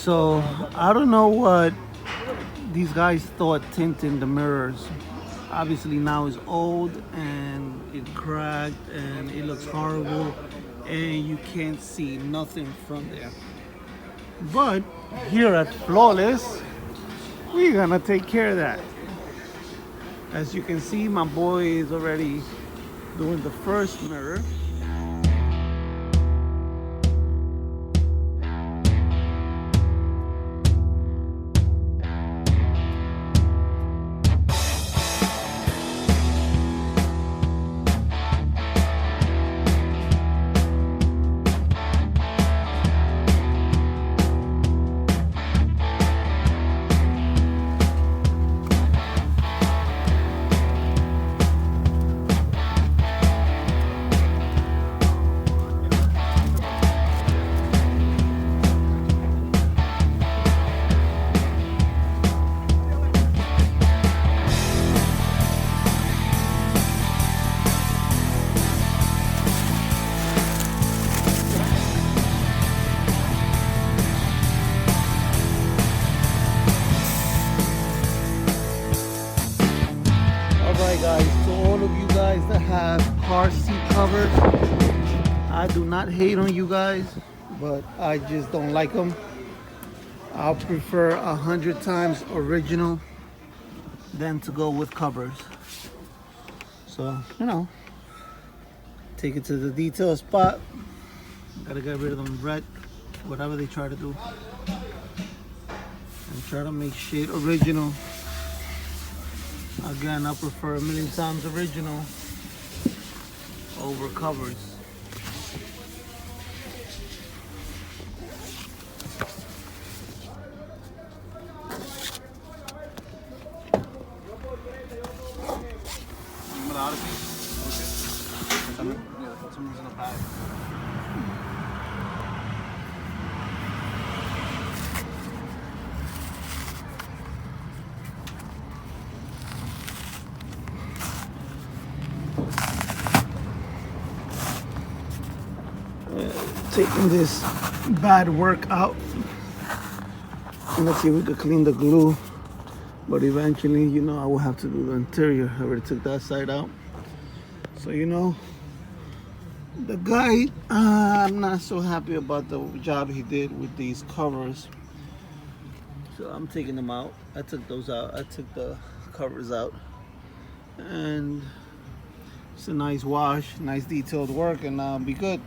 So I don't know what these guys thought tinting the mirrors. Obviously now it's old and it cracked and it looks horrible and you can't see nothing from there. But here at Flawless, we're gonna take care of that. As you can see, my boy is already doing the first mirror. Alright guys, to all of you guys that have car seat covers, I do not hate on you guys, but I just don't like them. I'll prefer 100 times original than to go with covers. So, you know, take it to the detail spot. Gotta get rid of them red, whatever they try to do. And try to make shit original. Again, I prefer a million times original over covers. Taking this bad work out. Let's see if we could clean the glue. But eventually, you know, I will have to do the interior. I already took that side out. So, you know, the guy, I'm not so happy about the job he did with these covers. So I'm taking them out. I took those out. I took the covers out. And it's a nice wash, nice detailed work, and I'll be good.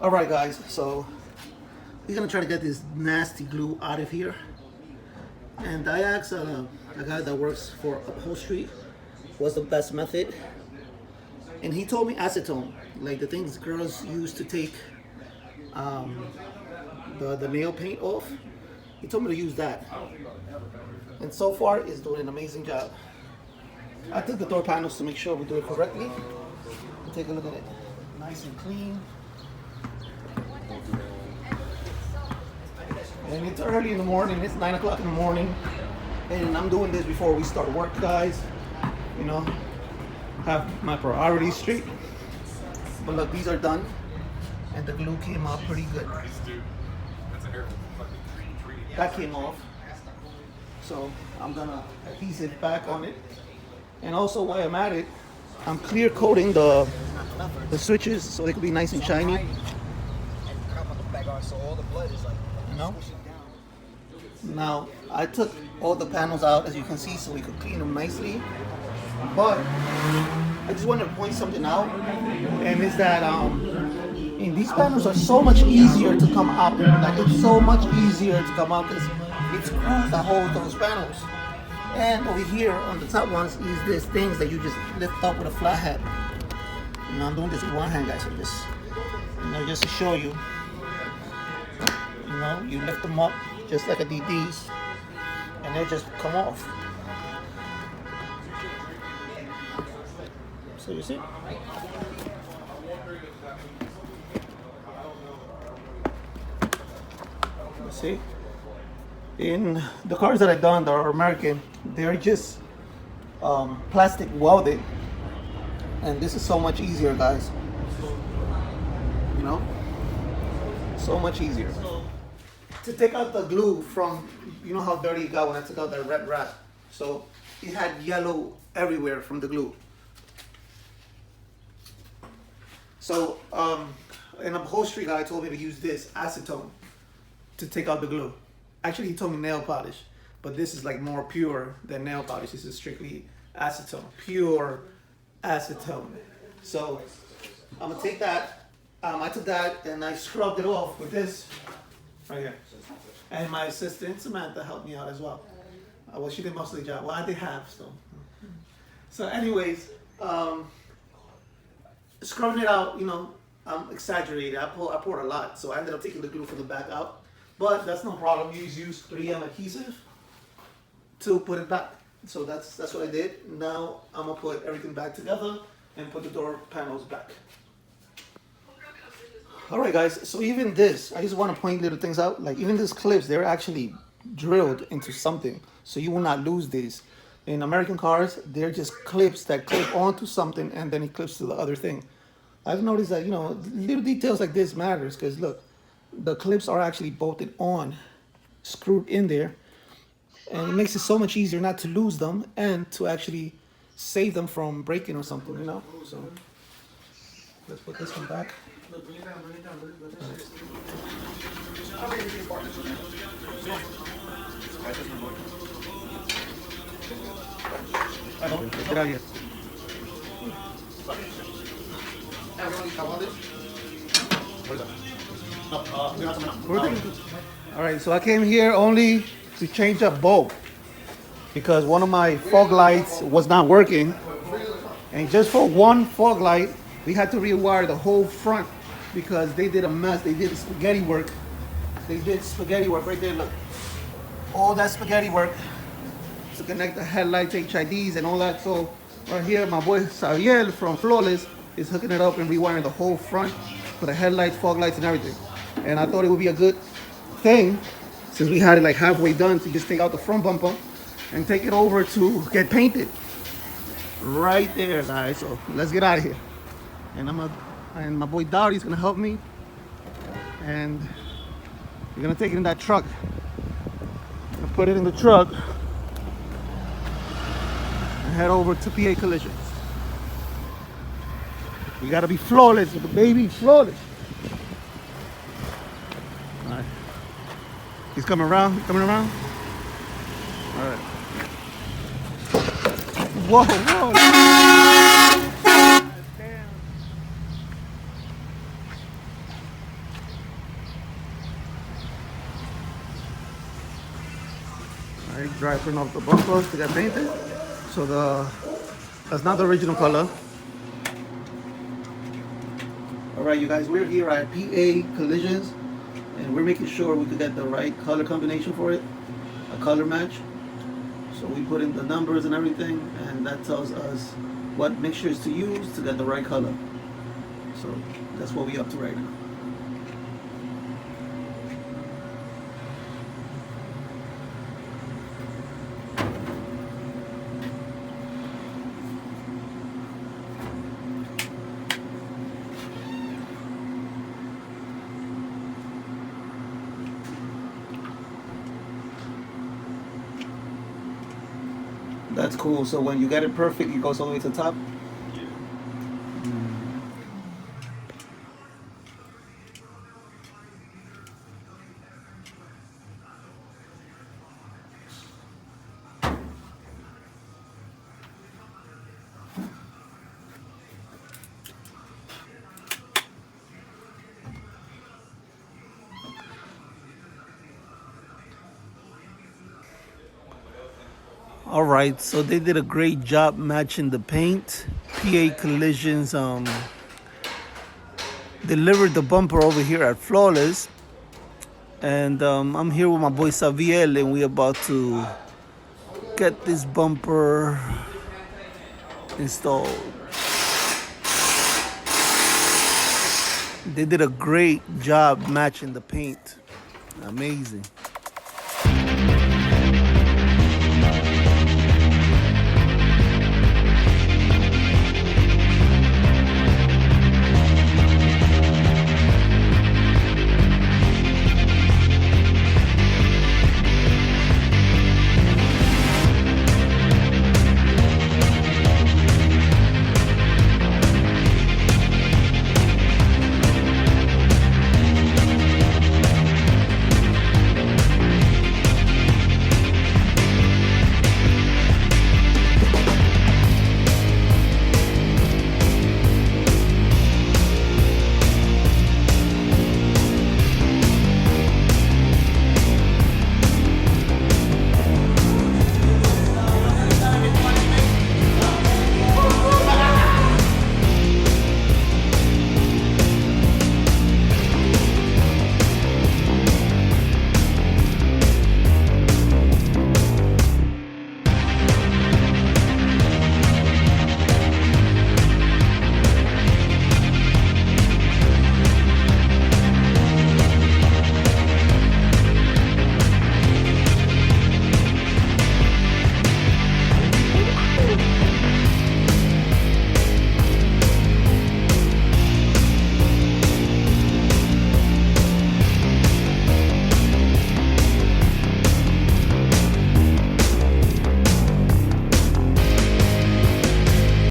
All right, guys, so we're gonna try to get this nasty glue out of here. And I asked a guy that works for upholstery what's the best method, and he told me acetone, like the things girls use to take the nail paint off. He told me to use that, and so far it's doing an amazing job. I took the door panels to make sure we do it correctly. Take a look at it, nice and clean. And it's early in the morning, it's 9 o'clock in the morning, and I'm doing this before we start work, guys. You know, have my priorities straight. But look, these are done, and the glue came out pretty good. That came off, so I'm gonna adhesive back on it. And also, while I'm at it, I'm clear coating the switches so they can be nice and shiny. You know? Now, I took all the panels out, as you can see, so we could clean them nicely. But I just wanted to point something out, and it's that and these panels are so much easier to come up. Like, it's so much easier to come up because it's screws that hold those panels. And over here on the top ones is these things that you just lift up with a flat head. And I'm doing this with one hand, guys, so just, you know, just to show you. You know, you lift them up just like a DD's, and they'll just come off. So you see? See, in the cars that I've done that are American, they're just plastic welded, and this is so much easier, guys. You know, so much easier. To take out the glue from, you know how dirty it got when I took out that red wrap. So it had yellow everywhere from the glue. So an upholstery guy told me to use this acetone to take out the glue. Actually, he told me nail polish, but this is like more pure than nail polish. This is strictly acetone, pure acetone. So I'm gonna take that. I took that and I scrubbed it off with this right here. And my assistant Samantha helped me out as well. Well, she did most of the job. Well, I did half, so. So, anyways, scrubbing it out, you know, I'm exaggerated. I poured a lot, so I ended up taking the glue from the back out. But that's no problem. You just use 3M adhesive to put it back. So that's what I did. Now I'm gonna put everything back together and put the door panels back. All right, guys, so even this, I just want to point little things out. Like even these clips, they're actually drilled into something, so you will not lose these. In American cars, they're just clips that clip onto something and then it clips to the other thing. I've noticed that, you know, little details like this matters because look, the clips are actually bolted on, screwed in there, and it makes it so much easier not to lose them and to actually save them from breaking or something, you know? So let's put this one back. Get out here. All right, so I came here only to change a bulb because one of my fog lights was not working, and just for one fog light we had to rewire the whole front because they did a mess. They did spaghetti work. They did spaghetti work right there. Look, all that spaghetti work to connect the headlights, HIDs, and all that. So right here, my boy Xavier from Flawless is hooking it up and rewiring the whole front for the headlights, fog lights, and everything. And I thought it would be a good thing, since we had it like halfway done, to just take out the front bumper and take it over to get painted. Right there, guys. So let's get out of here. And my boy Dowdy's gonna help me, and we're gonna take it in that truck. I'm gonna put it in the truck and head over to PA Collisions. We gotta be flawless with the baby, flawless. All right. He's coming around. He's coming around. All right. Whoa, whoa. Alright, driving off the bumpers to get painted. So that's not the original color. Alright, you guys, we're here at PA Collisions and we're making sure we could get the right color combination for it, a color match. So we put in the numbers and everything, and that tells us what mixtures to use to get the right color. So that's what we're up to right now. That's cool. So when you get it perfect, it goes all the way to the top. All right, so they did a great job matching the paint. PA Collisions delivered the bumper over here at Flawless, and I'm here with my boy Xavier, and we're about to get this bumper installed. They did a great job matching the paint. Amazing.